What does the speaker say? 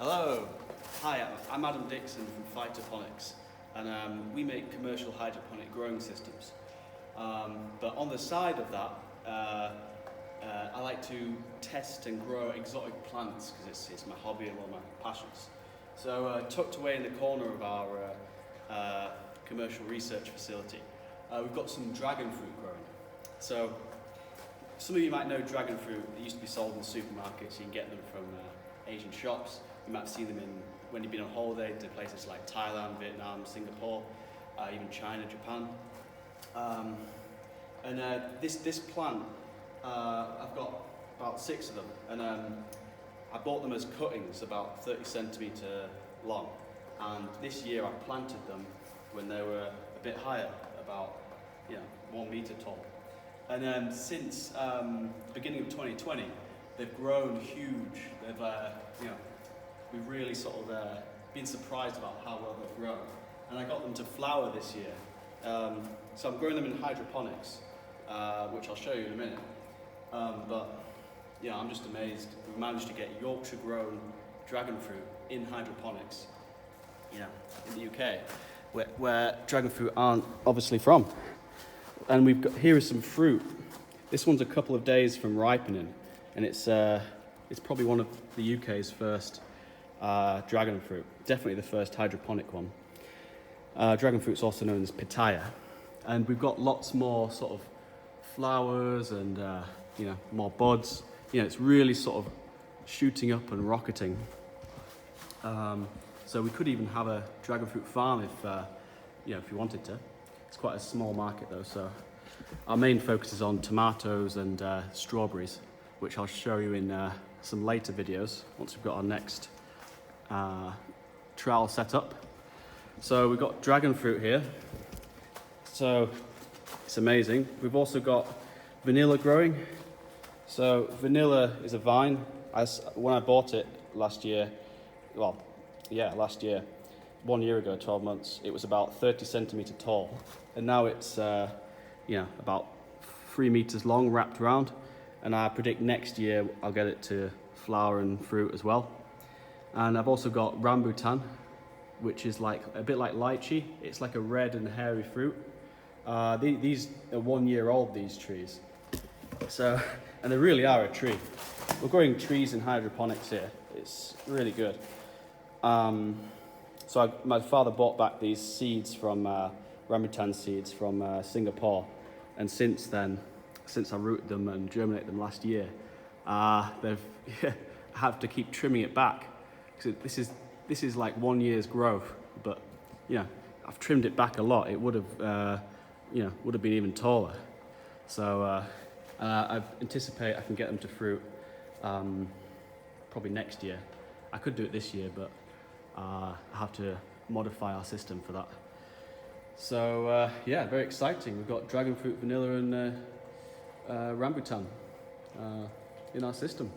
Hello, hi, I'm Adam Dixon from Phytoponics, and we make commercial hydroponic growing systems. But on the side of that, I like to test and grow exotic plants because it's my hobby and one of my passions. So tucked away in the corner of our commercial research facility, we've got some dragonfruit growing. So some of you might know dragonfruit. They used to be sold in supermarkets. You can get them from Asian shops. You might have seen them when you've been on holiday to places like Thailand, Vietnam, Singapore, even China, Japan. This plant, I've got about 6 of them, and I bought them as cuttings, about 30 centimetre long. And this year I planted them when they were a bit higher, about 1 metre tall. And since the beginning of 2020, they've grown huge. We've really sort of been surprised about how well they've grown. And I got them to flower this year. So I'm growing them in hydroponics, which I'll show you in a minute. I'm just amazed. We've managed to get Yorkshire grown dragonfruit in hydroponics, in the UK, where dragonfruit aren't obviously from. And here is some fruit. This one's a couple of days from ripening, and it's probably one of the UK's first dragon fruit, definitely the first hydroponic one. Dragon fruit's also known as pitaya, and we've got lots more sort of flowers and more buds. It's really sort of shooting up and rocketing. So we could even have a dragon fruit farm if you wanted to. It's quite a small market though, so our main focus is on tomatoes and strawberries, which I'll show you in some later videos once we've got our next trowel set up. So we've got dragon fruit here, so it's amazing. We've also got vanilla growing. So vanilla is a vine. When I bought it last year, 1 year ago, 12 months, it was about 30 centimetre tall, and now it's about 3 meters long, wrapped around. And I predict next year I'll get it to flower and fruit as well. And I've also got rambutan, which is a bit like lychee. It's like a red and hairy fruit. These are 1 year old, these trees. And they really are a tree. We're growing trees in hydroponics here. It's really good. My father bought back these seeds from rambutan seeds from Singapore, and since I rooted them and germinated them last year, they've have to keep trimming it back. So this is like 1 year's growth, but I've trimmed it back a lot. It would have been even taller. So I anticipate I can get them to fruit probably next year. I could do it this year, but I have to modify our system for that. So very exciting. We've got dragon fruit, vanilla, and rambutan in our system.